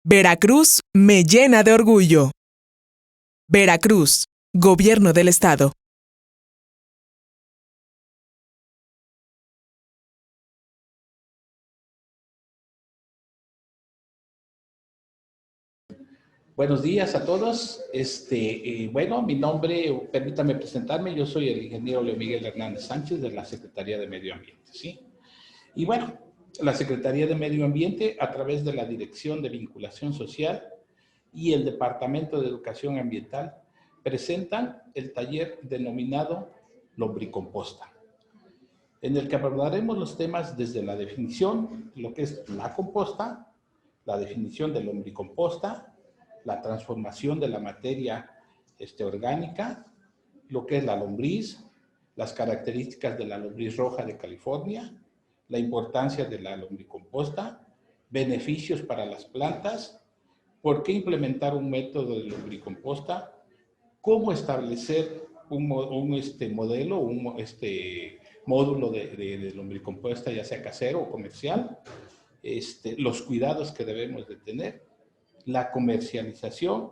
Veracruz me llena de orgullo. Veracruz, Gobierno del Estado. Buenos días a todos. Bueno, mi nombre, permítame presentarme, yo soy el ingeniero Leo Miguel Hernández Sánchez de la Secretaría de Medio Ambiente, ¿sí? Y bueno, la Secretaría de Medio Ambiente, a través de la Dirección de Vinculación Social y el Departamento de Educación Ambiental, presentan el taller denominado Lombricomposta, en el que abordaremos los temas desde la definición, lo que es la composta, la definición de lombricomposta, la transformación de la materia orgánica, lo que es la lombriz, las características de la lombriz roja de California, la importancia de la lombricomposta, beneficios para las plantas, por qué implementar un método de lombricomposta, cómo establecer un modelo, un módulo de lombricomposta, ya sea casero o comercial, los cuidados que debemos de tener, la comercialización,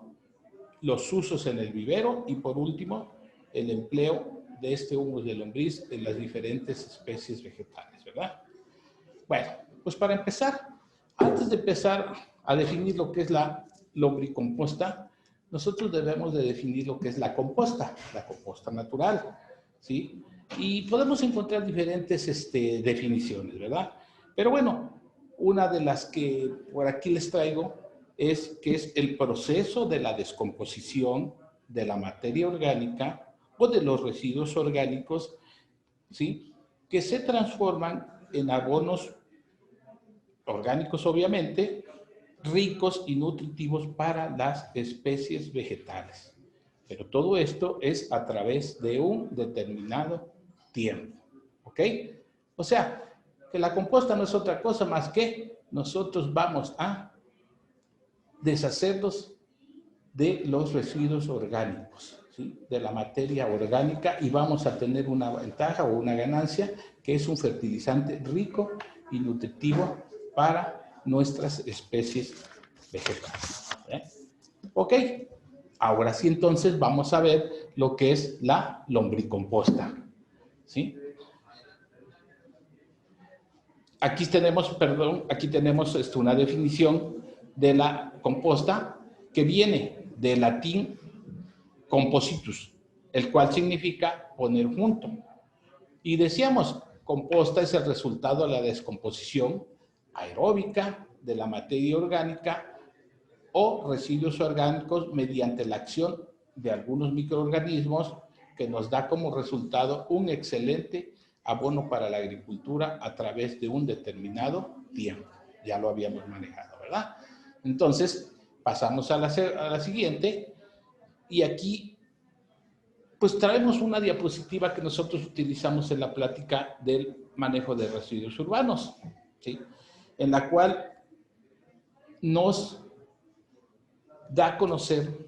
los usos en el vivero y por último, el empleo de este humus de lombriz en las diferentes especies vegetales, ¿verdad? Bueno, pues para empezar, antes de empezar a definir lo que es la lombricomposta, nosotros debemos de definir lo que es la composta natural, ¿sí? Y podemos encontrar diferentes definiciones, ¿verdad? Pero bueno, una de las que por aquí les traigo es que es el proceso de la descomposición de la materia orgánica o de los residuos orgánicos, ¿sí? Que se transforman en abonos orgánicos, obviamente, ricos y nutritivos para las especies vegetales. Pero todo esto es a través de un determinado tiempo, ¿ok? O sea, que la composta no es otra cosa más que nosotros vamos a deshacernos de los residuos orgánicos, ¿sí? De la materia orgánica, y vamos a tener una ventaja o una ganancia que es un fertilizante rico y nutritivo para nuestras especies vegetales, ¿eh? Ok, ahora sí entonces vamos a ver lo que es la lombricomposta, ¿sí? Aquí tenemos una definición de la composta que viene del latín compositus, el cual significa poner junto. Y decíamos, composta es el resultado de la descomposición aeróbica de la materia orgánica o residuos orgánicos mediante la acción de algunos microorganismos, que nos da como resultado un excelente abono para la agricultura a través de un determinado tiempo. Ya lo habíamos manejado, ¿verdad? Entonces, pasamos a la siguiente, y aquí pues traemos una diapositiva que nosotros utilizamos en la plática del manejo de residuos urbanos, ¿sí? En la cual nos da a conocer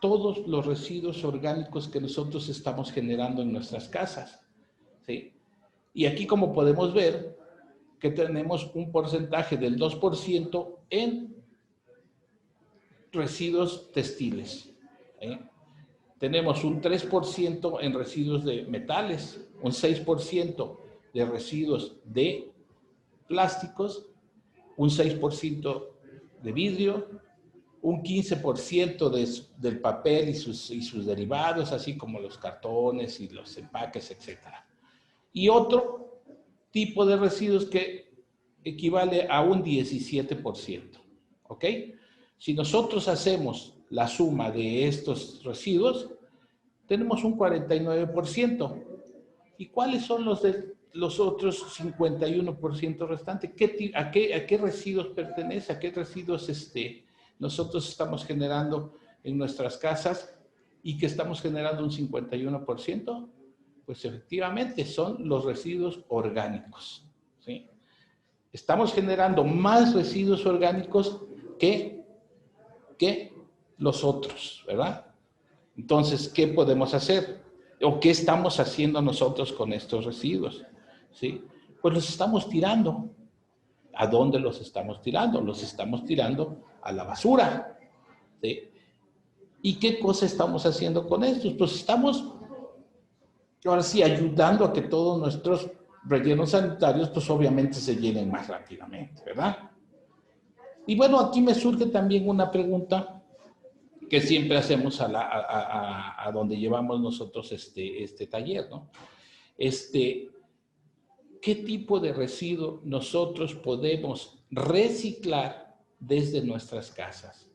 todos los residuos orgánicos que nosotros estamos generando en nuestras casas, ¿sí? Y aquí, como podemos ver, que tenemos un porcentaje del 2% en residuos textiles, ¿sí? Tenemos un 3% en residuos de metales, un 6% de residuos de plásticos, un 6% de vidrio, un 15% del papel y sus derivados, así como los cartones y los empaques, etc. Y otro tipo de residuos que equivale a un 17%, ¿ok? Si nosotros hacemos la suma de estos residuos, tenemos un 49%. ¿Y cuáles son los otros 51% restantes? ¿A qué residuos pertenece? ¿A qué residuos nosotros estamos generando en nuestras casas y que estamos generando un 51%? Pues efectivamente son los residuos orgánicos, ¿sí? Estamos generando más residuos orgánicos que los otros, ¿verdad? Entonces, ¿qué podemos hacer? ¿O qué estamos haciendo nosotros con estos residuos? ¿Sí? Pues los estamos tirando. ¿A dónde los estamos tirando? Los estamos tirando a la basura, ¿sí? ¿Y qué cosa estamos haciendo con estos? Pues estamos, ahora sí, ayudando a que todos nuestros rellenos sanitarios, pues obviamente se llenen más rápidamente, ¿verdad? Y bueno, aquí me surge también una pregunta que siempre hacemos a donde llevamos nosotros este taller, ¿no? ¿Qué tipo de residuo nosotros podemos reciclar desde nuestras casas?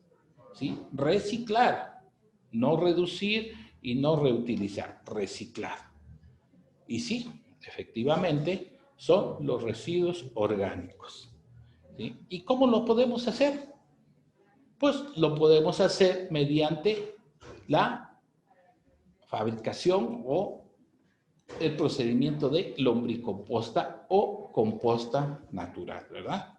¿Sí? Reciclar, no reducir y no reutilizar, reciclar. Y sí, efectivamente, son los residuos orgánicos. ¿Sí? ¿Y cómo lo podemos hacer? Pues lo podemos hacer mediante la fabricación o el procedimiento de lombricomposta o composta natural, ¿verdad?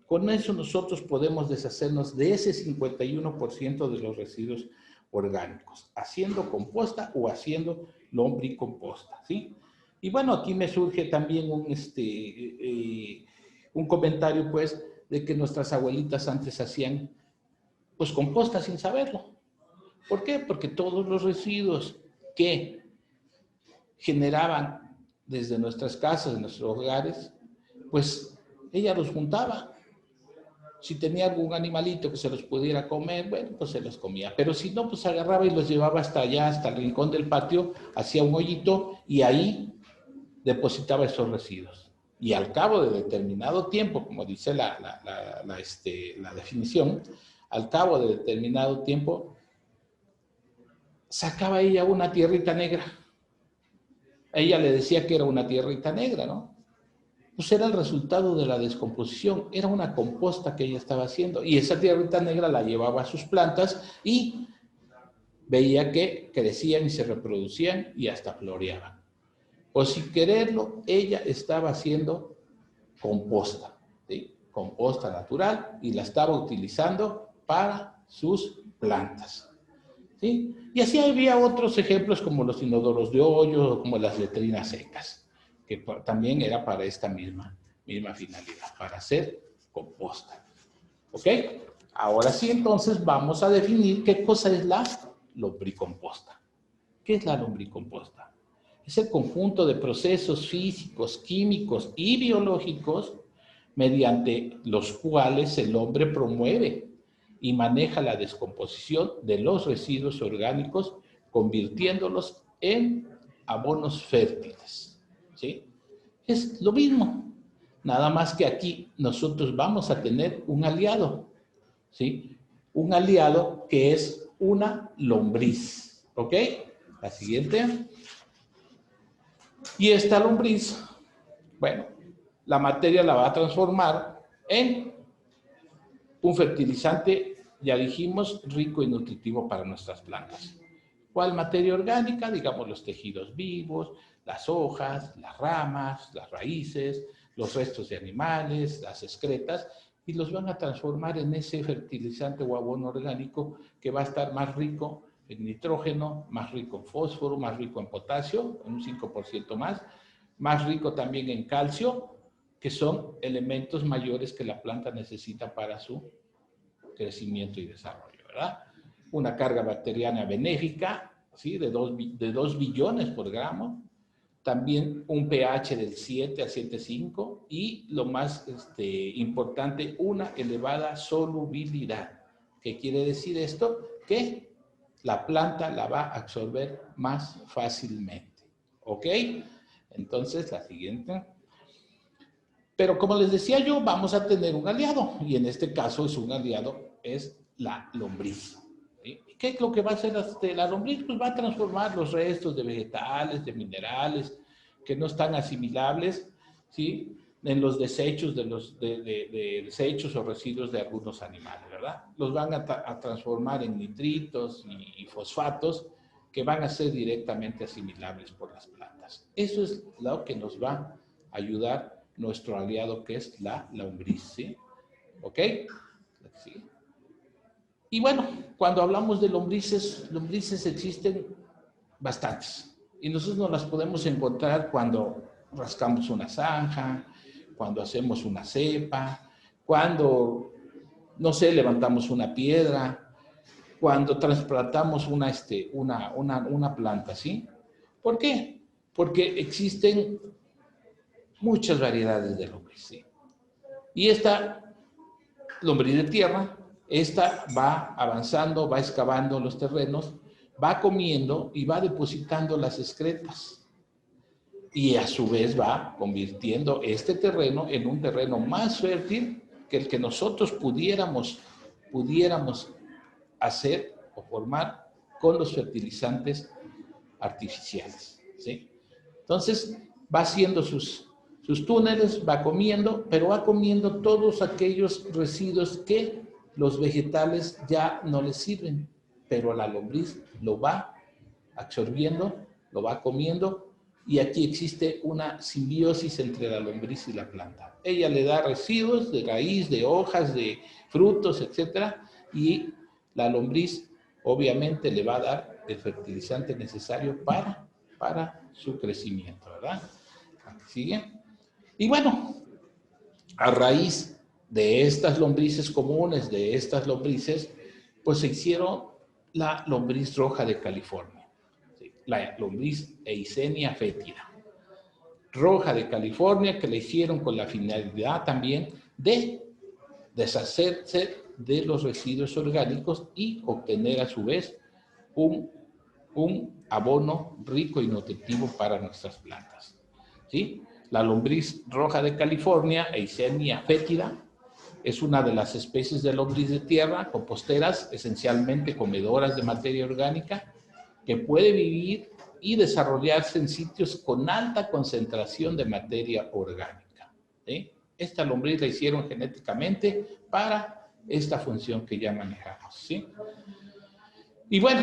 Con eso nosotros podemos deshacernos de ese 51% de los residuos orgánicos, haciendo composta o haciendo lombricomposta, ¿sí? Y bueno, aquí me surge también un comentario, pues, de que nuestras abuelitas antes hacían, pues, composta sin saberlo. ¿Por qué? Porque todos los residuos que generaban desde nuestras casas, de nuestros hogares, pues ella los juntaba. Si tenía algún animalito que se los pudiera comer, bueno, pues se los comía. Pero si no, pues agarraba y los llevaba hasta allá, hasta el rincón del patio, hacía un hoyito y ahí depositaba esos residuos. Y al cabo de determinado tiempo, como dice la definición, al cabo de determinado tiempo, sacaba ella una tierrita negra. Ella le decía que era una tierrita negra, ¿no? Pues era el resultado de la descomposición, era una composta que ella estaba haciendo y esa tierrita negra la llevaba a sus plantas y veía que crecían y se reproducían y hasta floreaban. O sin quererlo, ella estaba haciendo composta, ¿sí? Composta natural y la estaba utilizando para sus plantas, ¿sí? Y así había otros ejemplos como los inodoros de hoyo, como las letrinas secas, que también era para esta misma finalidad, para hacer composta. ¿Ok? Ahora sí, entonces vamos a definir qué cosa es la lombricomposta. ¿Qué es la lombricomposta? Es el conjunto de procesos físicos, químicos y biológicos mediante los cuales el hombre promueve y maneja la descomposición de los residuos orgánicos, convirtiéndolos en abonos fértiles, ¿sí? Es lo mismo, nada más que aquí nosotros vamos a tener un aliado, ¿sí? Un aliado que es una lombriz, ¿ok? La siguiente. Y esta lombriz, bueno, la materia la va a transformar en un fertilizante, ya dijimos, rico y nutritivo para nuestras plantas. ¿Cuál materia orgánica? Digamos los tejidos vivos, las hojas, las ramas, las raíces, los restos de animales, las excretas, y los van a transformar en ese fertilizante o abono orgánico que va a estar más rico en nitrógeno, más rico en fósforo, más rico en potasio, un 5% más rico también en calcio, que son elementos mayores que la planta necesita para su crecimiento y desarrollo, ¿verdad? Una carga bacteriana benéfica, ¿sí? de 2 billones por gramo, también un pH del 7 a 7,5 y lo más importante, una elevada solubilidad. ¿Qué quiere decir esto? Que la planta la va a absorber más fácilmente. ¿Ok? Entonces, la siguiente. Pero como les decía yo, vamos a tener un aliado, y en este caso es un aliado, es la lombriz. ¿Sí? ¿Qué es lo que va a hacer la lombriz? Pues va a transformar los restos de vegetales, de minerales, que no están asimilables, ¿sí? En los desechos de desechos o residuos de algunos animales, ¿verdad? Los van a transformar en nitritos y fosfatos que van a ser directamente asimilables por las plantas. Eso es lo que nos va a ayudar nuestro aliado, que es la lombriz, ¿sí? ¿Ok? ¿Sí? Y bueno, cuando hablamos de lombrices existen bastantes. Y nosotros nos las podemos encontrar cuando rascamos una zanja, cuando hacemos una cepa, cuando, no sé, levantamos una piedra, cuando trasplantamos una planta, ¿sí? ¿Por qué? Porque existen muchas variedades de lombriz, ¿sí? Y esta lombriz de tierra, esta va avanzando, va excavando los terrenos, va comiendo y va depositando las excretas. Y a su vez va convirtiendo este terreno en un terreno más fértil que el que nosotros pudiéramos hacer o formar con los fertilizantes artificiales, ¿sí? Entonces, va haciendo sus túneles, va comiendo, pero va comiendo todos aquellos residuos que los vegetales ya no les sirven, pero la lombriz lo va absorbiendo, lo va comiendo, y aquí existe una simbiosis entre la lombriz y la planta. Ella le da residuos de raíz, de hojas, de frutos, etcétera, y la lombriz obviamente le va a dar el fertilizante necesario para su crecimiento, ¿verdad? Aquí sigue. Y bueno, a raíz de estas lombrices comunes, de estas lombrices, pues se hicieron la lombriz roja de California, ¿sí? La lombriz Eisenia fétida, roja de California, que la hicieron con la finalidad también de deshacerse de los residuos orgánicos y obtener a su vez un abono rico y nutritivo para nuestras plantas, ¿sí? La lombriz roja de California, Eisenia fétida, es una de las especies de lombriz de tierra, composteras, esencialmente comedoras de materia orgánica, que puede vivir y desarrollarse en sitios con alta concentración de materia orgánica, ¿sí? Esta lombriz la hicieron genéticamente para esta función que ya manejamos, ¿sí? Y bueno,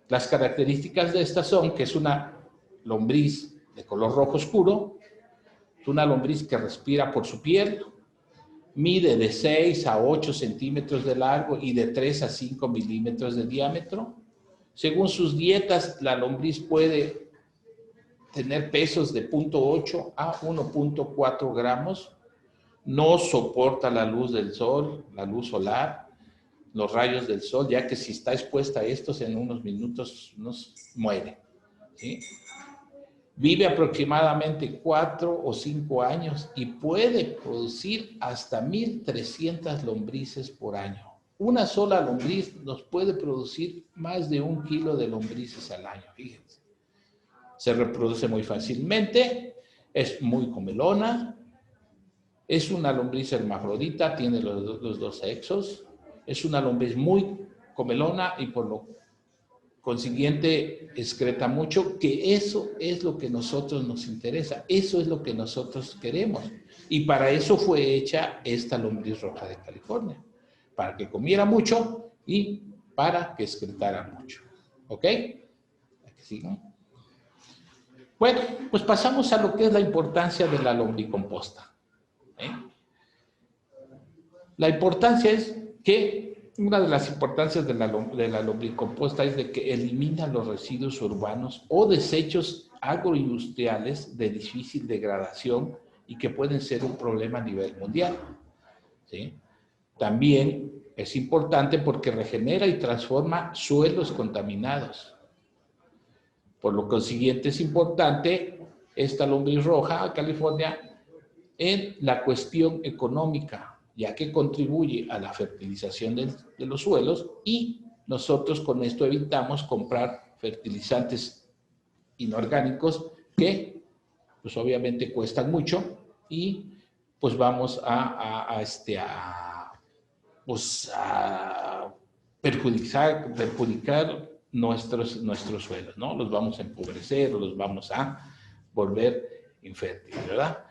las características de esta son que es una lombriz de color rojo oscuro, es una lombriz que respira por su piel, mide de 6 a 8 centímetros de largo y de 3 a 5 milímetros de diámetro. Según sus dietas, la lombriz puede tener pesos de 0.8 a 1.4 gramos. No soporta la luz del sol, la luz solar, los rayos del sol, ya que si está expuesta a estos en unos minutos nos muere, ¿sí? Vive aproximadamente 4 o 5 años y puede producir hasta 1.300 lombrices por año. Una sola lombriz nos puede producir más de 1 kilo de lombrices al año, fíjense. Se reproduce muy fácilmente, es muy comelona, es una lombriz hermafrodita, tiene los dos sexos, es una lombriz muy comelona y por lo consiguiente excreta mucho, que eso es lo que a nosotros nos interesa, eso es lo que nosotros queremos. Y para eso fue hecha esta lombriz roja de California, para que comiera mucho y para que excretara mucho. ¿Ok? Aquí sigo. Bueno, pues pasamos a lo que es la importancia de la lombricomposta, ¿eh? La importancia es que, una de las importancias de la lombricomposta es de que elimina los residuos urbanos o desechos agroindustriales de difícil degradación y que pueden ser un problema a nivel mundial, ¿sí? También es importante porque regenera y transforma suelos contaminados. Por lo consiguiente es importante esta lombriz roja, California, en la cuestión económica, ya que contribuye a la fertilización de los suelos y nosotros con esto evitamos comprar fertilizantes inorgánicos que pues obviamente cuestan mucho y pues vamos a perjudicar nuestros suelos, ¿no? Los vamos a empobrecer, los vamos a volver infértiles, ¿verdad?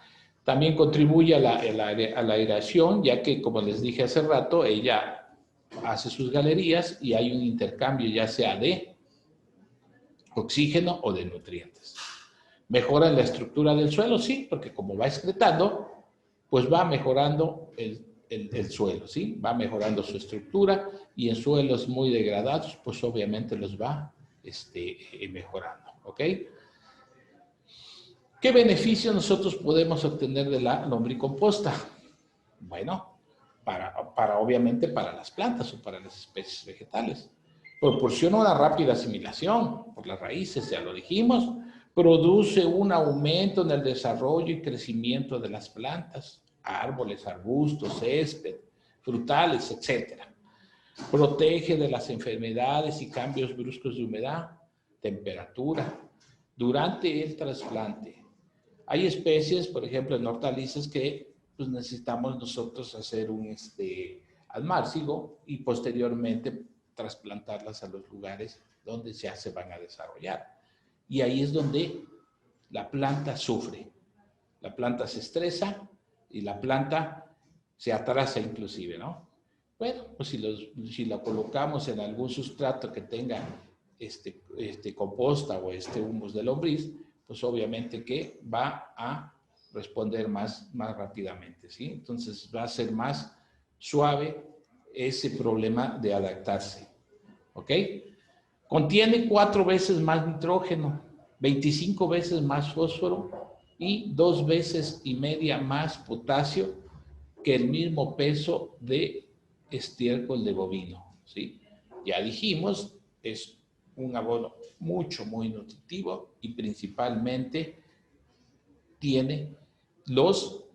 También contribuye a la aireación, ya que, como les dije hace rato, ella hace sus galerías y hay un intercambio ya sea de oxígeno o de nutrientes. ¿Mejora la estructura del suelo? Sí, porque como va excretando, pues va mejorando el suelo, ¿sí? Va mejorando su estructura y en suelos muy degradados, pues obviamente los va mejorando, ¿ok? ¿Qué ¿Qué beneficio nosotros podemos obtener de la lombricomposta? Bueno, obviamente para las plantas o para las especies vegetales. Proporciona una rápida asimilación por las raíces, ya lo dijimos. Produce un aumento en el desarrollo y crecimiento de las plantas, árboles, arbustos, césped, frutales, etc. Protege de las enfermedades y cambios bruscos de humedad, temperatura, durante el trasplante. Hay especies, por ejemplo, en hortalizas que pues, necesitamos nosotros hacer un almárcigo y posteriormente trasplantarlas a los lugares donde ya se van a desarrollar. Y ahí es donde la planta sufre. La planta se estresa y la planta se atrasa inclusive, ¿no? Bueno, pues si la colocamos en algún sustrato que tenga composta o humus de lombriz, pues obviamente que va a responder más rápidamente, ¿sí? Entonces va a ser más suave ese problema de adaptarse, ¿ok? Contiene 4 veces más nitrógeno, 25 veces más fósforo y 2 veces y media más potasio que el mismo peso de estiércol de bovino, ¿sí? Ya dijimos, es un abono muy nutritivo y principalmente tiene los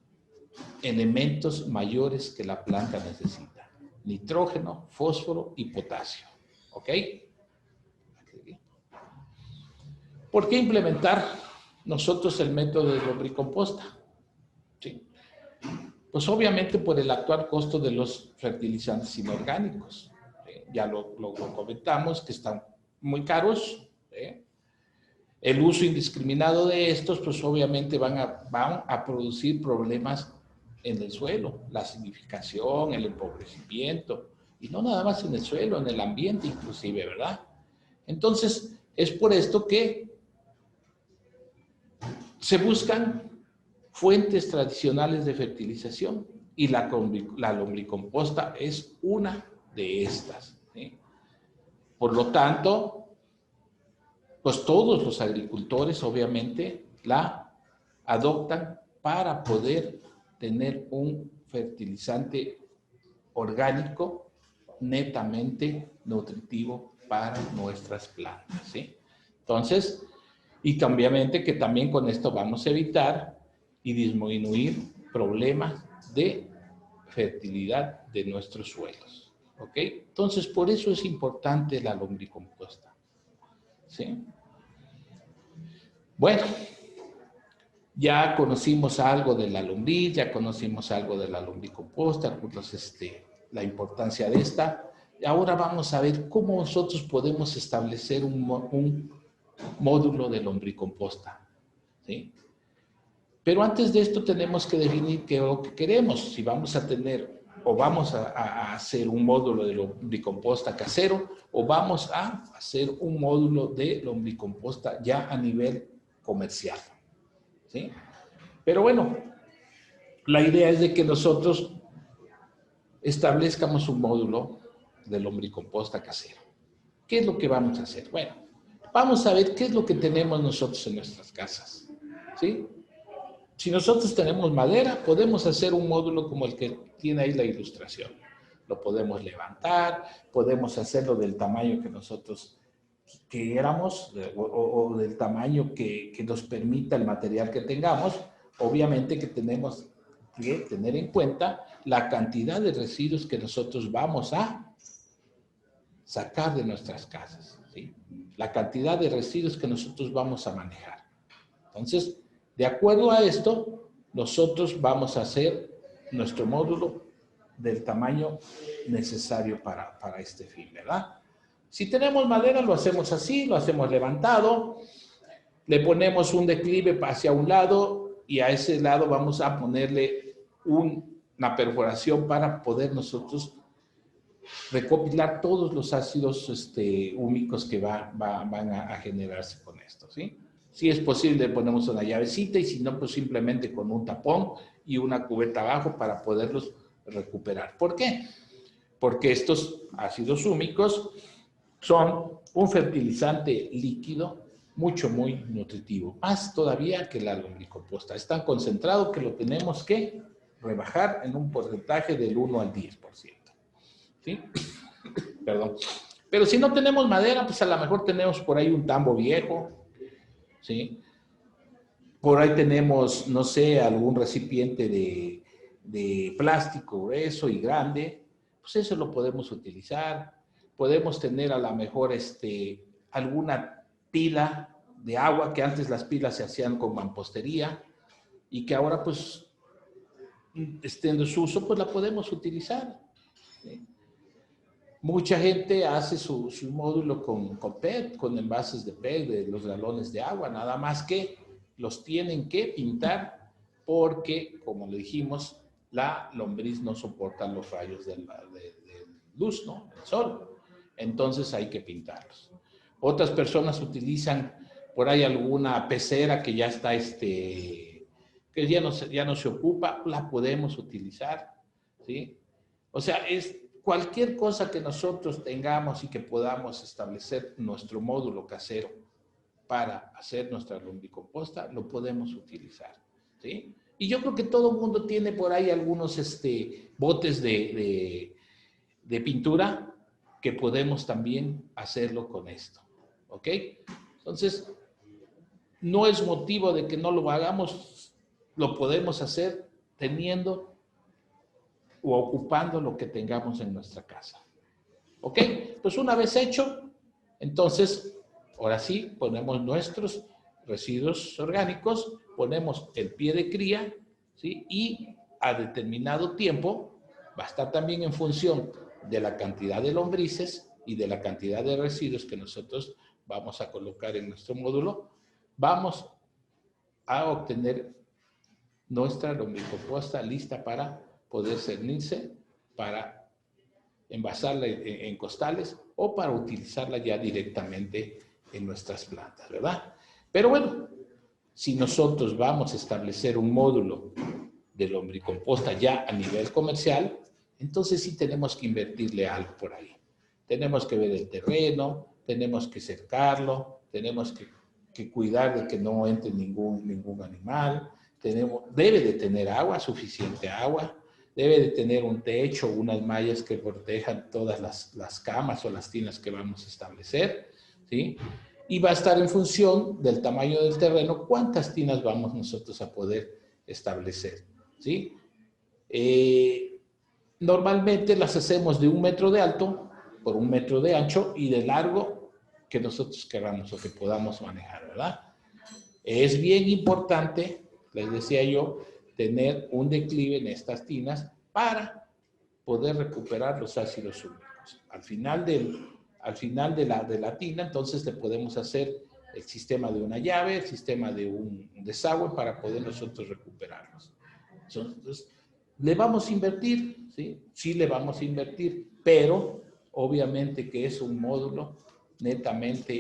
elementos mayores que la planta necesita: nitrógeno, fósforo y potasio, ¿ok? ¿Por qué implementar nosotros el método de lombricomposta? ¿Sí? Pues obviamente por el actual costo de los fertilizantes inorgánicos. Ya lo comentamos, que están muy caros. El uso indiscriminado de estos, pues obviamente van a producir problemas en el suelo, la acidificación, el empobrecimiento, y no nada más en el suelo, en el ambiente inclusive, ¿verdad? Entonces, es por esto que se buscan fuentes tradicionales de fertilización y la lombricomposta es una de estas, ¿sí? Por lo tanto, pues todos los agricultores obviamente la adoptan para poder tener un fertilizante orgánico netamente nutritivo para nuestras plantas, ¿sí? Entonces, y obviamente que también con esto vamos a evitar y disminuir problemas de fertilidad de nuestros suelos, ¿ok? Entonces, por eso es importante la lombricomposta, ¿sí? Bueno, ya conocimos algo de la lombriz, ya conocimos algo de la lombricomposta, la importancia de esta. Ahora vamos a ver cómo nosotros podemos establecer un módulo de lombricomposta, ¿sí? Pero antes de esto tenemos que definir qué es lo que queremos. Si vamos a tener o vamos a hacer un módulo de lombricomposta casero o vamos a hacer un módulo de lombricomposta ya a nivel comercial, ¿sí? Pero bueno, la idea es de que nosotros establezcamos un módulo de lombricomposta casero. ¿Qué es lo que vamos a hacer? Bueno, vamos a ver qué es lo que tenemos nosotros en nuestras casas, ¿sí? Si nosotros tenemos madera, podemos hacer un módulo como el que tiene ahí la ilustración. Lo podemos levantar, podemos hacerlo del tamaño que nosotros queramos o del tamaño que nos permita el material que tengamos. Obviamente que tenemos que tener en cuenta la cantidad de residuos que nosotros vamos a sacar de nuestras casas, ¿sí? La cantidad de residuos que nosotros vamos a manejar. Entonces, de acuerdo a esto, nosotros vamos a hacer nuestro módulo del tamaño necesario para este fin, ¿verdad? Si tenemos madera, lo hacemos así, lo hacemos levantado, le ponemos un declive hacia un lado y a ese lado vamos a ponerle una perforación para poder nosotros recopilar todos los ácidos húmicos que van a generarse con esto, ¿sí? Si es posible, ponemos una llavecita y si no, pues simplemente con un tapón y una cubeta abajo para poderlos recuperar. ¿Por qué? Porque estos ácidos húmicos son un fertilizante líquido muy nutritivo. Más todavía que la lombricomposta. Es tan concentrado que lo tenemos que rebajar en un porcentaje del 1 al 10%. ¿Sí? Perdón. Pero si no tenemos madera, pues a lo mejor tenemos por ahí un tambo viejo, ¿sí? Por ahí tenemos, no sé, algún recipiente de plástico grueso y grande, pues eso lo podemos utilizar. Podemos tener a lo mejor alguna pila de agua, que antes las pilas se hacían con mampostería y que ahora pues en desuso, pues la podemos utilizar. ¿Sí? Mucha gente hace su módulo con PET, con envases de PET, de los galones de agua, nada más que los tienen que pintar porque, como le dijimos, la lombriz no soporta los rayos de luz, ¿no? El sol. Entonces hay que pintarlos. Otras personas utilizan por ahí alguna pecera que ya está, que ya no se ocupa, la podemos utilizar, ¿sí? O sea, es cualquier cosa que nosotros tengamos y que podamos establecer nuestro módulo casero para hacer nuestra lombricomposta, lo podemos utilizar, ¿sí? Y yo creo que todo el mundo tiene por ahí algunos botes de pintura que podemos también hacerlo con esto, ¿ok? Entonces, no es motivo de que no lo hagamos, lo podemos hacer teniendo o ocupando lo que tengamos en nuestra casa. ¿Ok? Pues una vez hecho, entonces, ahora sí, ponemos nuestros residuos orgánicos, ponemos el pie de cría, ¿sí? Y a determinado tiempo, va a estar también en función de la cantidad de lombrices y de la cantidad de residuos que nosotros vamos a colocar en nuestro módulo, vamos a obtener nuestra lombricomposta lista para poder cernirse, para envasarla en costales o para utilizarla ya directamente en nuestras plantas, ¿verdad? Pero bueno, si nosotros vamos a establecer un módulo de lombricomposta ya a nivel comercial, entonces sí tenemos que invertirle algo por ahí. Tenemos que ver el terreno, tenemos que cercarlo, tenemos que cuidar de que no entre ningún animal, debe de tener agua, suficiente agua, debe de tener un techo, unas mallas que protejan todas las camas o las tinas que vamos a establecer, ¿sí? Y va a estar en función del tamaño del terreno, cuántas tinas vamos nosotros a poder establecer, ¿sí? Normalmente las hacemos de 1 metro de alto por 1 metro de ancho y de largo que nosotros queramos o que podamos manejar, ¿verdad? Es bien importante, les decía yo, tener un declive en estas tinas para poder recuperar los ácidos úmicos. Al final de la tina, entonces le podemos hacer el sistema de una llave, el sistema de un desagüe para poder nosotros recuperarlos. Entonces, ¿le vamos a invertir? Sí, sí le vamos a invertir, pero obviamente que es un módulo netamente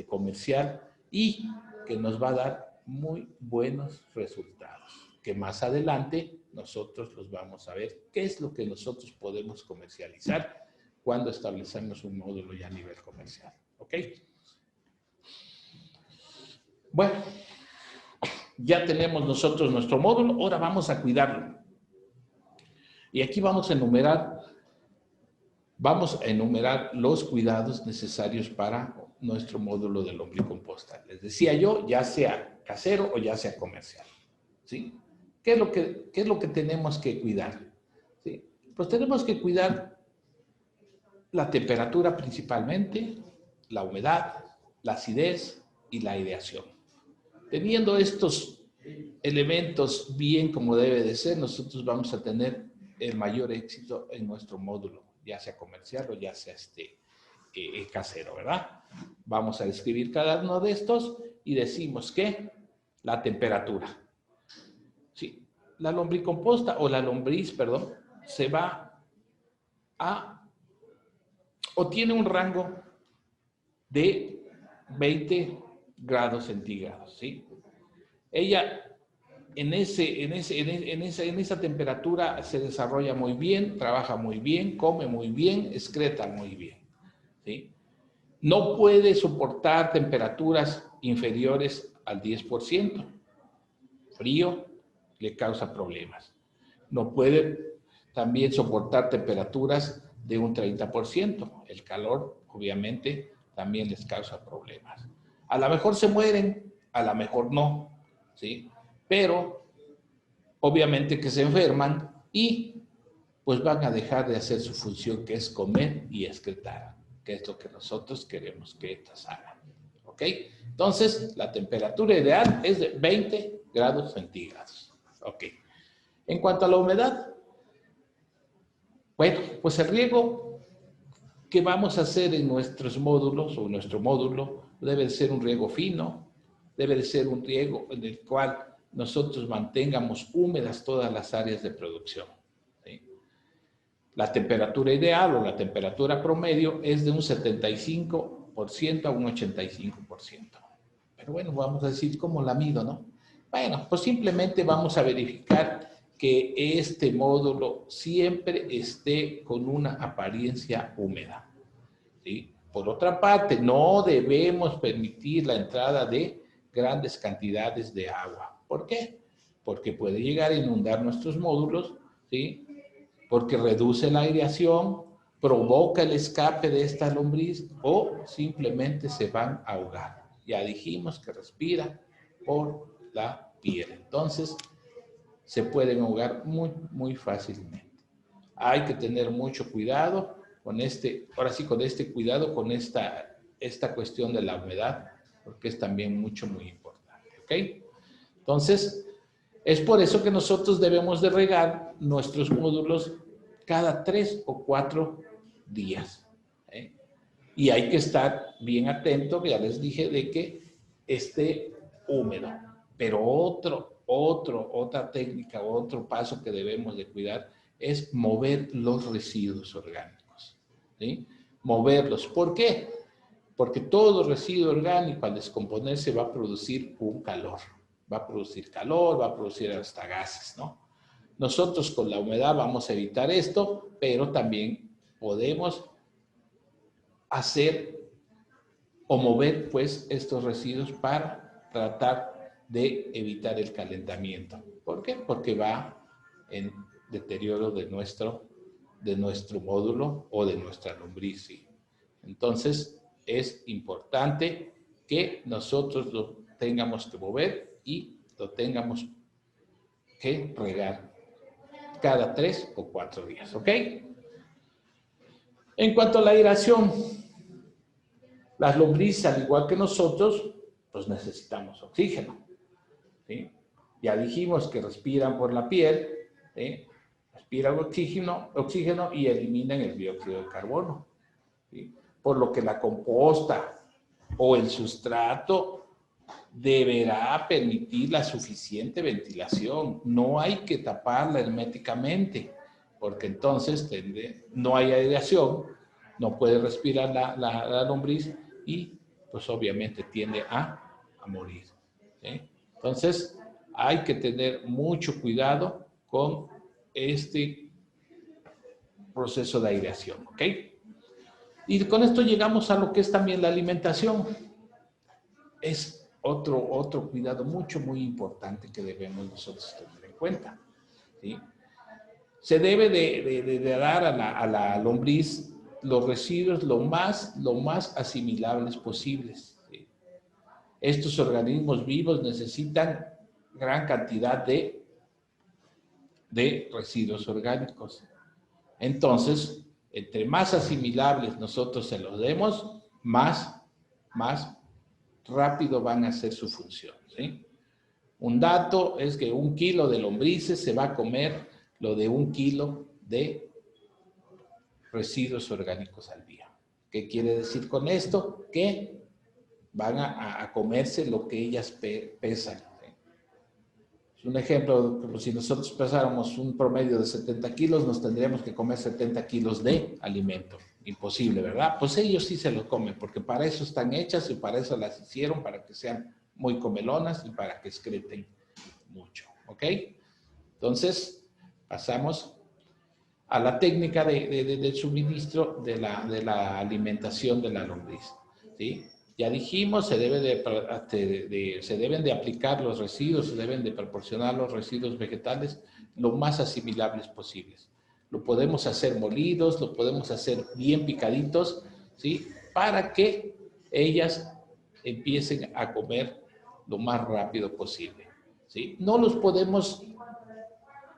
comercial y que nos va a dar muy buenos resultados, que más adelante nosotros los vamos a ver qué es lo que nosotros podemos comercializar cuando establecemos un módulo ya a nivel comercial. ¿Ok? Bueno, ya tenemos nosotros nuestro módulo, ahora vamos a cuidarlo. Y aquí vamos a enumerar los cuidados necesarios para nuestro módulo de lombricomposta. Les decía yo, ya sea casero o ya sea comercial, ¿sí? ¿Qué es lo que tenemos que cuidar? ¿Sí? Pues tenemos que cuidar la temperatura principalmente, la humedad, la acidez y la aireación. Teniendo estos elementos bien como debe de ser, nosotros vamos a tener el mayor éxito en nuestro módulo, ya sea comercial o ya sea casero, ¿verdad? Vamos a describir cada uno de estos y decimos que la temperatura. Sí, la lombricomposta o la lombriz, perdón, se va o tiene un rango de 20 grados centígrados, ¿sí? Ella en esa temperatura se desarrolla muy bien, trabaja muy bien, come muy bien, excreta muy bien, ¿sí? No puede soportar temperaturas inferiores al 10%. Frío le causa problemas. No puede también soportar temperaturas de un 30%. El calor, obviamente, también les causa problemas. A lo mejor se mueren, a lo mejor no, ¿sí? Pero, obviamente que se enferman y pues van a dejar de hacer su función, que es comer y excretar, que es lo que nosotros queremos que estas hagan. ¿Ok? Entonces, la temperatura ideal es de 20 grados centígrados. ¿Ok? En cuanto a la humedad, bueno, pues el riego que vamos a hacer en nuestros módulos o nuestro módulo debe ser un riego fino, debe de ser un riego en el cual nosotros mantengamos húmedas todas las áreas de producción. ¿Sí? La temperatura ideal o la temperatura promedio es de un 75% a un 85%. Pero bueno, vamos a decir cómo la mido, ¿no? Bueno, pues simplemente vamos a verificar que este módulo siempre esté con una apariencia húmeda, ¿sí? Por otra parte, no debemos permitir la entrada de grandes cantidades de agua. ¿Por qué? Porque puede llegar a inundar nuestros módulos, ¿sí? Porque reduce la aireación, provoca el escape de esta lombriz o simplemente se van a ahogar. Ya dijimos que respira por la piel. Entonces, se pueden ahogar muy, muy fácilmente. Hay que tener mucho cuidado con ahora sí, con este cuidado, con esta cuestión de la humedad, porque es también muy importante, ¿ok? Entonces, es por eso que nosotros debemos de regar nuestros módulos cada 3 o 4 días. ¿Eh? Y hay que estar bien atento, ya les dije, de que esté húmedo. Pero otra técnica, otro paso que debemos de cuidar es mover los residuos orgánicos. ¿Sí? Moverlos. ¿Por qué? Porque todo residuo orgánico al descomponerse va a producir un calor. Va a producir calor, va a producir hasta gases, ¿no? Nosotros con la humedad vamos a evitar esto, pero también podemos hacer o mover pues estos residuos para tratar de evitar el calentamiento. ¿Por qué? Porque va en deterioro de nuestro módulo o de nuestra lombriz. ¿Sí? Entonces es importante que nosotros lo tengamos que mover y lo tengamos que regar cada 3 o 4 días. ¿Ok? En cuanto a la aireación, las lombrices, al igual que nosotros, pues necesitamos oxígeno. ¿Sí? Ya dijimos que respiran por la piel, ¿sí? Respiran oxígeno y eliminan el dióxido de carbono. ¿Sí? Por lo que la composta o el sustrato deberá permitir la suficiente ventilación. No hay que taparla herméticamente, porque entonces no hay aireación, no puede respirar la lombriz y pues obviamente tiende a morir. ¿Sí? Entonces hay que tener mucho cuidado con este proceso de aireación. ¿Ok? Y con esto llegamos a lo que es también la alimentación. Es otro cuidado muy importante que debemos nosotros tener en cuenta. ¿Sí? Se debe de dar a la lombriz los residuos lo más asimilables posibles. ¿Sí? Estos organismos vivos necesitan gran cantidad de residuos orgánicos. Entonces, entre más asimilables nosotros se los demos, más rápido van a hacer su función. ¿Sí? Un dato es que 1 kilo de lombrices se va a comer lo de 1 kilo de residuos orgánicos al día. ¿Qué quiere decir con esto? Que van a comerse lo que ellas pesan. Es un ejemplo, como si nosotros pesáramos un promedio de 70 kilos, nos tendríamos que comer 70 kilos de alimento. Imposible, ¿verdad? Pues ellos sí se lo comen, porque para eso están hechas y para eso las hicieron, para que sean muy comelonas y para que excreten mucho. ¿Ok? Entonces, pasamos a la técnica del suministro de la alimentación de la lombriz. ¿sí? Ya dijimos, se deben de aplicar los residuos, se deben de proporcionar los residuos vegetales lo más asimilables posibles. Lo podemos hacer molidos, lo podemos hacer bien picaditos, ¿sí? Para que ellas empiecen a comer lo más rápido posible, ¿sí? No los podemos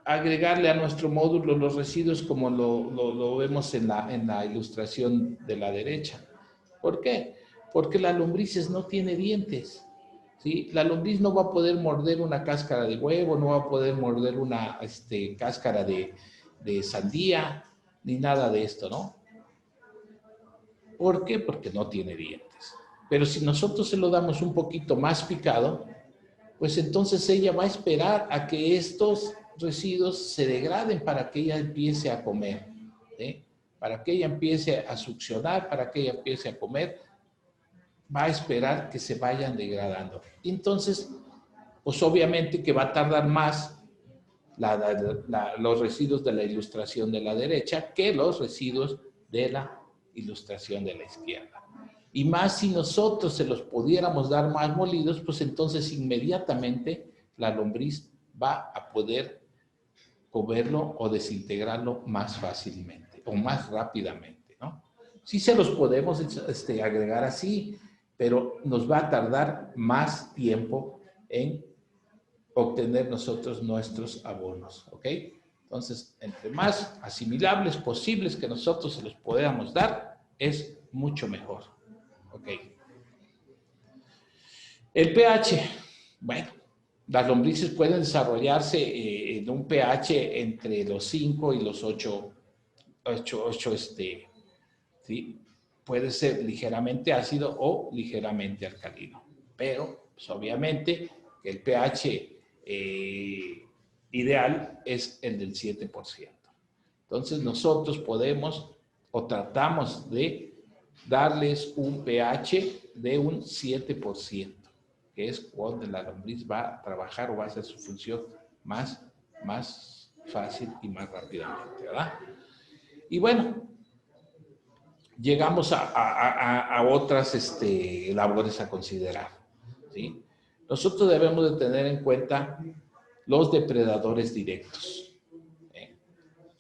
agregarle a nuestro módulo los residuos como lo vemos en la ilustración de la derecha. ¿Por qué? Porque la lombrices no tiene dientes, ¿sí? La lombriz no va a poder morder una cáscara de huevo, no va a poder morder una cáscara de sandía, ni nada de esto, ¿no? ¿Por qué? Porque no tiene dientes. Pero si nosotros se lo damos un poquito más picado, pues entonces ella va a esperar a que estos residuos se degraden para que ella empiece a comer, ¿sí? Para que ella empiece a succionar, para que ella empiece a comer, va a esperar que se vayan degradando. Entonces, pues obviamente que va a tardar más los residuos de la ilustración de la derecha que los residuos de la ilustración de la izquierda. Y más si nosotros se los pudiéramos dar más molidos, pues entonces inmediatamente la lombriz va a poder comerlo o desintegrarlo más fácilmente o más rápidamente, ¿no? Sí se los podemos agregar así, pero nos va a tardar más tiempo en obtener nosotros nuestros abonos, ¿ok? Entonces, entre más asimilables posibles que nosotros se los podamos dar, es mucho mejor, ¿ok? El pH, bueno, las lombrices pueden desarrollarse en un pH entre los 5 y los 8, ¿sí? Puede ser ligeramente ácido o ligeramente alcalino, pero pues, obviamente el pH ideal es el del 7%. Entonces nosotros podemos o tratamos de darles un pH de un 7%, que es cuando la lombriz va a trabajar o va a hacer su función más fácil y más rápidamente, ¿verdad? Y bueno, llegamos a otras labores a considerar, ¿sí? Nosotros debemos de tener en cuenta los depredadores directos.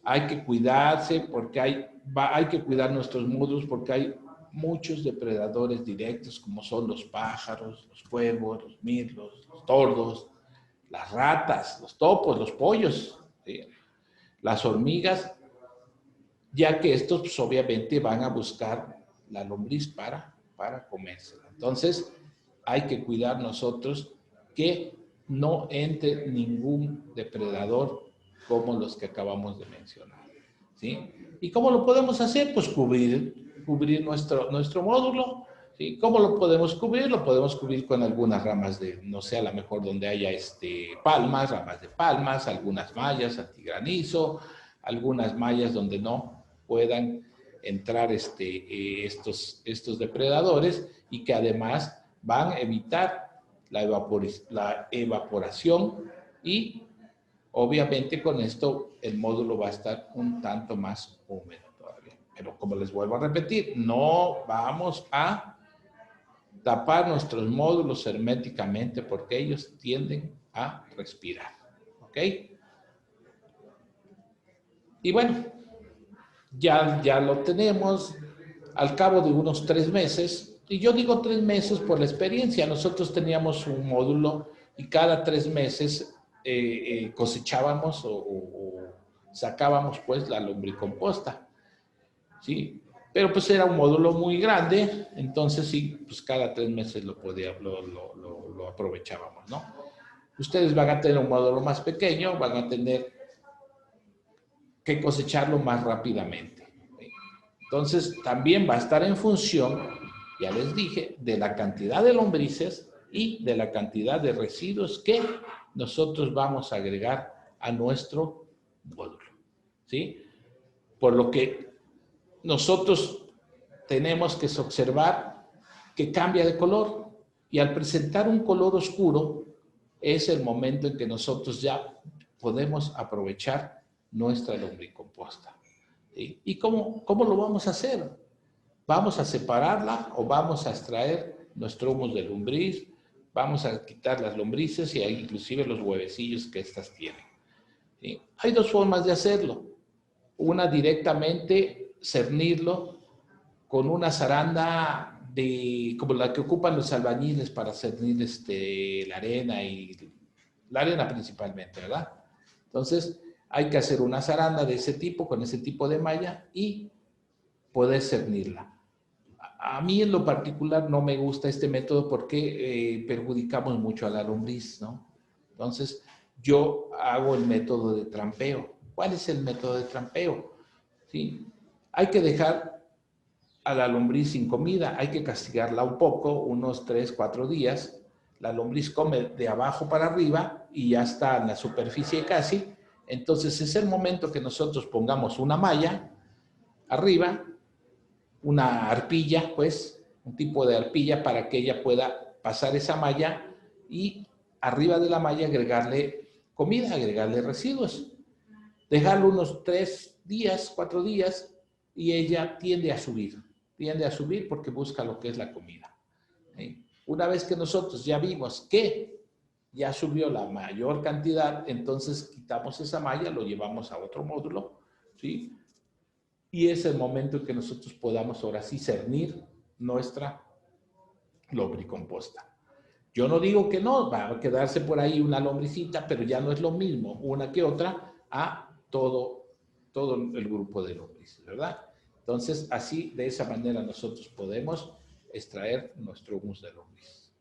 Hay que cuidarse porque hay que cuidar nuestros módulos porque hay muchos depredadores directos como son los pájaros, los cuervos, los mirlos, los tordos, las ratas, los topos, los pollos, ¿sí? Las hormigas, ya que estos pues, obviamente van a buscar la lombriz para comérsela. Entonces, hay que cuidar nosotros que no entre ningún depredador como los que acabamos de mencionar, ¿sí? ¿Y cómo lo podemos hacer? Pues cubrir nuestro módulo, ¿sí? ¿Cómo lo podemos cubrir? Lo podemos cubrir con algunas ramas de, no sé, a lo mejor donde haya palmas, ramas de palmas, algunas mallas antigranizo, algunas mallas donde no puedan entrar estos depredadores y que además van a evitar la evaporación y obviamente con esto el módulo va a estar un tanto más húmedo todavía. Pero como les vuelvo a repetir, no vamos a tapar nuestros módulos herméticamente porque ellos tienden a respirar. ¿Ok? Y bueno, ya lo tenemos al cabo de unos 3 meses. Y yo digo 3 meses por la experiencia. Nosotros teníamos un módulo y cada 3 meses cosechábamos o sacábamos pues la lombricomposta, ¿sí? Pero pues era un módulo muy grande, entonces sí, pues cada 3 meses lo aprovechábamos, ¿no? Ustedes van a tener un módulo más pequeño, van a tener que cosecharlo más rápidamente. Entonces también va a estar en función, ya les dije, de la cantidad de lombrices y de la cantidad de residuos que nosotros vamos a agregar a nuestro módulo, ¿sí? Por lo que nosotros tenemos que observar que cambia de color y al presentar un color oscuro es el momento en que nosotros ya podemos aprovechar nuestra lombricomposta, ¿sí? ¿Y cómo lo vamos a hacer? vamos a separarla o vamos a extraer nuestro humus de lombriz, vamos a quitar las lombrices y inclusive los huevecillos que estas tienen. ¿Sí? Hay dos formas de hacerlo. Una, directamente cernirlo con una zaranda como la que ocupan los albañiles para cernir la arena, y la arena principalmente, ¿verdad? Entonces, hay que hacer una zaranda de ese tipo, con ese tipo de malla, y poder cernirla. A mí en lo particular no me gusta este método porque perjudicamos mucho a la lombriz, ¿no? Entonces, yo hago el método de trampeo. ¿Cuál es el método de trampeo? ¿Sí? Hay que dejar a la lombriz sin comida, hay que castigarla un poco, unos 3, 4 días. La lombriz come de abajo para arriba y ya está en la superficie casi. Entonces es el momento que nosotros pongamos una malla arriba, una arpilla, pues, un tipo de arpilla para que ella pueda pasar esa malla y arriba de la malla agregarle comida, agregarle residuos. Dejarlo unos 3 días, 4 días y ella tiende a subir porque busca lo que es la comida. ¿Sí? Una vez que nosotros ya vimos que ya subió la mayor cantidad, entonces quitamos esa malla, lo llevamos a otro módulo, ¿sí? Y es el momento en que nosotros podamos ahora sí cernir nuestra lombricomposta. Yo no digo que no, va a quedarse por ahí una lombricita, pero ya no es lo mismo una que otra a todo el grupo de lombrices, ¿verdad? Entonces, así, de esa manera nosotros podemos extraer nuestro humus de lombriz.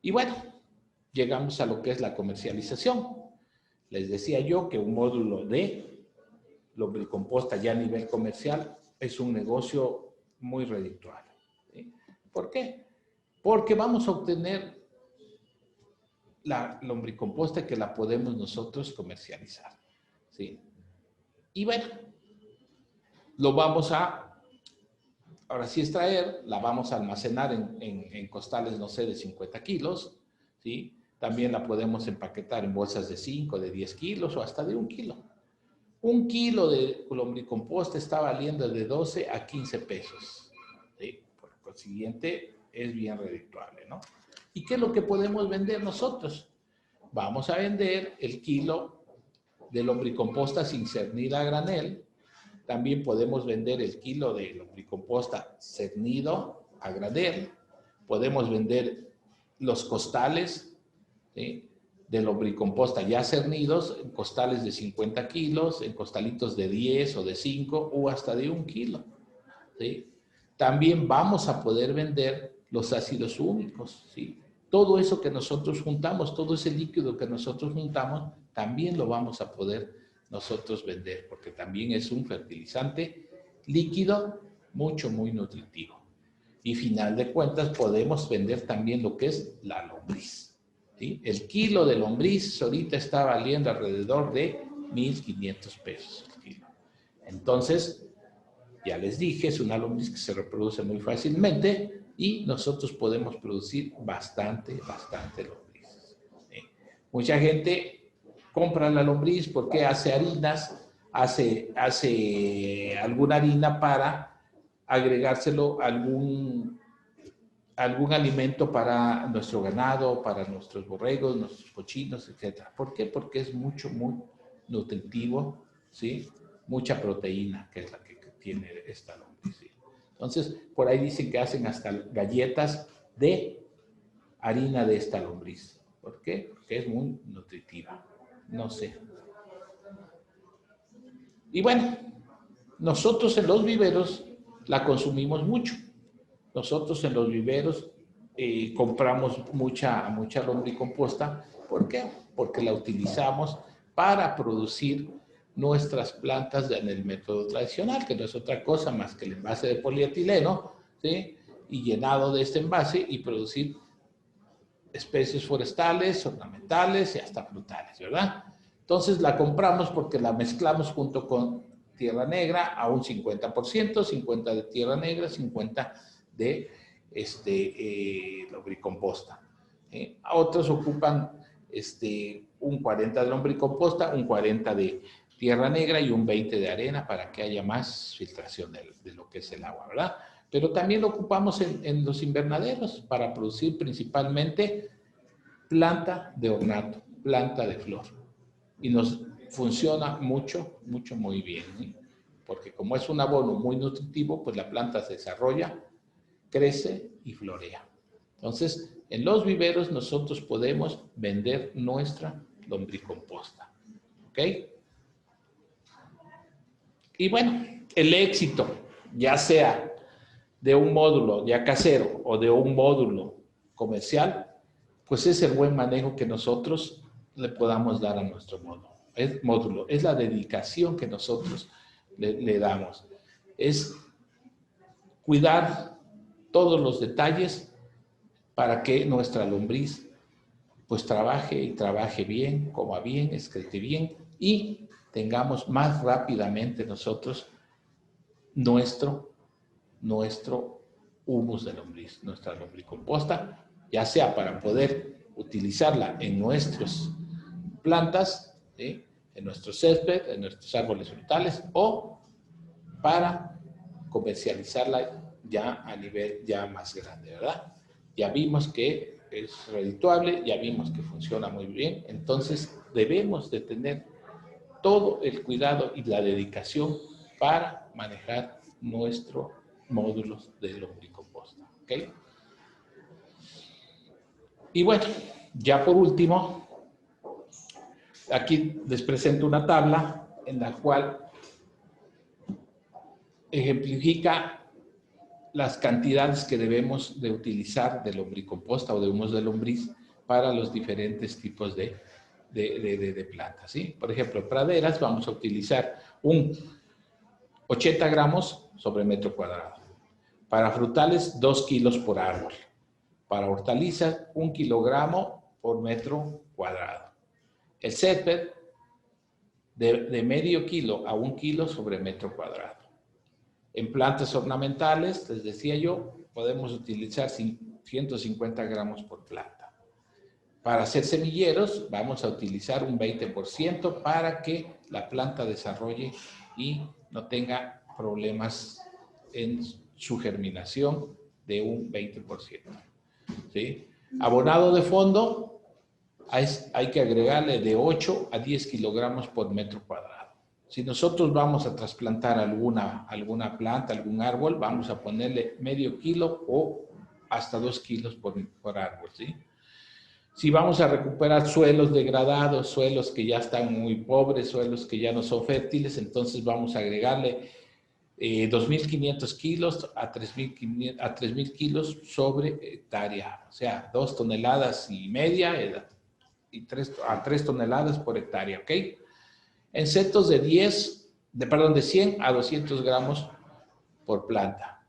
Y bueno, llegamos a lo que es la comercialización. Les decía yo que un módulo de lombricomposta ya a nivel comercial es un negocio muy redituable. ¿Sí? ¿Por qué? Porque vamos a obtener la lombricomposta que la podemos nosotros comercializar. ¿Sí? Y bueno, lo vamos a, ahora sí extraer, la vamos a almacenar en costales, no sé, de 50 kilos, ¿sí? También la podemos empaquetar en bolsas de 5, de 10 kilos o hasta de 1 kilo. 1 kilo de lombricomposta está valiendo de 12 a 15 pesos. ¿Sí? Por consiguiente, es bien redituable, ¿no? ¿Y qué es lo que podemos vender nosotros? Vamos a vender el kilo de lombricomposta sin cernir a granel. También podemos vender el kilo de lombricomposta cernido a granel. Podemos vender los costales, ¿sí?, de lombricomposta ya cernidos, en costales de 50 kilos, en costalitos de 10 o de 5 o hasta de 1 kilo. ¿Sí? También vamos a poder vender los ácidos húmicos, ¿sí? Todo eso que nosotros juntamos, todo ese líquido que nosotros juntamos, también lo vamos a poder nosotros vender, porque también es un fertilizante líquido muy nutritivo. Y final de cuentas podemos vender también lo que es la lombriz, ¿sí? El kilo de lombriz ahorita está valiendo alrededor de 1,500 pesos el kilo. Entonces, ya les dije, es una lombriz que se reproduce muy fácilmente y nosotros podemos producir bastante lombriz. ¿Sí? Mucha gente compra la lombriz porque hace harinas, hace alguna harina para agregárselo a algún alimento para nuestro ganado, para nuestros borregos, nuestros cochinos, etc. ¿Por qué? Porque es muy nutritivo, ¿sí? Mucha proteína, que es la que tiene esta lombriz. ¿Sí? Entonces, por ahí dicen que hacen hasta galletas de harina de esta lombriz. ¿Por qué? Porque es muy nutritiva. No sé. Y bueno, nosotros en los viveros la consumimos mucho. Nosotros en los viveros compramos mucha lombricomposta. ¿Por qué? Porque la utilizamos para producir nuestras plantas en el método tradicional, que no es otra cosa más que el envase de polietileno, ¿sí? Y llenado de este envase y producir especies forestales, ornamentales y hasta frutales, ¿verdad? Entonces la compramos porque la mezclamos junto con tierra negra a un 50%, 50 de tierra negra, 50 de lombricomposta. Otros ocupan un 40 de lombricomposta, un 40 de tierra negra y un 20 de arena para que haya más filtración de lo que es el agua, ¿verdad? Pero también lo ocupamos en los invernaderos para producir principalmente planta de ornato, planta de flor. Y nos funciona mucho, mucho, muy bien, ¿sí? Porque como es un abono muy nutritivo, pues la planta se desarrolla, crece y florea. Entonces, en los viveros nosotros podemos vender nuestra lombricomposta, ¿ok? Y bueno, el éxito, ya sea de un módulo ya casero o de un módulo comercial, pues es el buen manejo que nosotros le podamos dar a nuestro módulo. Es la dedicación que nosotros le damos. Es cuidar todos los detalles para que nuestra lombriz pues trabaje y trabaje bien, coma bien, excrete bien y tengamos más rápidamente nosotros nuestro humus de lombriz, nuestra lombricomposta, ya sea para poder utilizarla en nuestras plantas, ¿sí? En nuestro césped, en nuestros árboles frutales o para comercializarla ya a nivel ya más grande, ¿verdad? Ya vimos que es redituable, ya vimos que funciona muy bien, entonces debemos de tener todo el cuidado y la dedicación para manejar nuestros módulos de lombricomposta, ¿ok? Y bueno, ya por último, aquí les presento una tabla en la cual ejemplifica las cantidades que debemos de utilizar de lombricomposta o de humus de lombriz para los diferentes tipos de plantas, ¿sí? Por ejemplo, praderas vamos a utilizar un 80 gramos sobre metro cuadrado. Para frutales, 2 kilos por árbol. Para hortalizas, 1 kilogramo por metro cuadrado. El césped, de medio kilo a 1 kilo sobre metro cuadrado. En plantas ornamentales, les decía yo, podemos utilizar 150 gramos por planta. Para hacer semilleros, vamos a utilizar un 20% para que la planta desarrolle y no tenga problemas en su germinación de un 20%. ¿Sí? Abonado de fondo, hay que agregarle de 8 a 10 kilogramos por metro cuadrado. Si nosotros vamos a trasplantar alguna planta, algún árbol, vamos a ponerle medio kilo o hasta 2 kilos por árbol, ¿sí? Si vamos a recuperar suelos degradados, suelos que ya están muy pobres, suelos que ya no son fértiles, entonces vamos a agregarle 2.500 kilos a 3.000 kilos sobre hectárea, o sea, 2,5 toneladas y 3 toneladas por hectárea, ¿ok? En setos de 100 a 200 gramos por planta.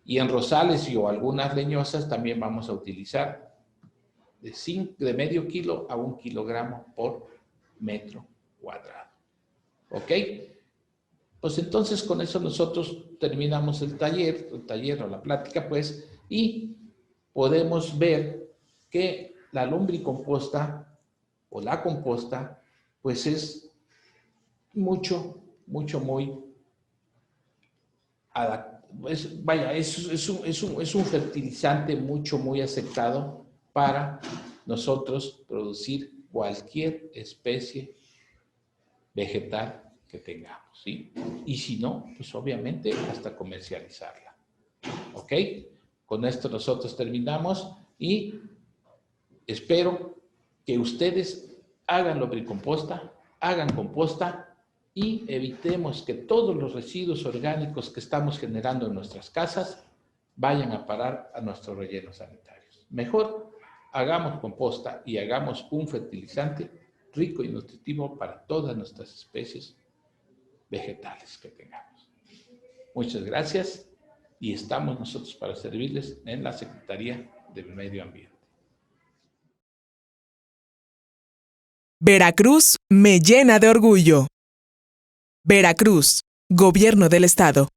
Y en rosales o algunas leñosas también vamos a utilizar de medio kilo a 1 kilogramo por metro cuadrado. ¿Ok? Pues entonces con eso nosotros terminamos el taller o la plática, pues, y podemos ver que la lombricomposta o la composta, pues es muy es un fertilizante muy aceptado para nosotros producir cualquier especie vegetal que tengamos, ¿sí? Y si no, pues obviamente hasta comercializarla, ¿ok? Con esto nosotros terminamos y espero que ustedes hagan lombricomposta, hagan composta y evitemos que todos los residuos orgánicos que estamos generando en nuestras casas vayan a parar a nuestros rellenos sanitarios. Mejor hagamos composta y hagamos un fertilizante rico y nutritivo para todas nuestras especies vegetales que tengamos. Muchas gracias y estamos nosotros para servirles en la Secretaría del Medio Ambiente. Veracruz me llena de orgullo. Veracruz, Gobierno del Estado.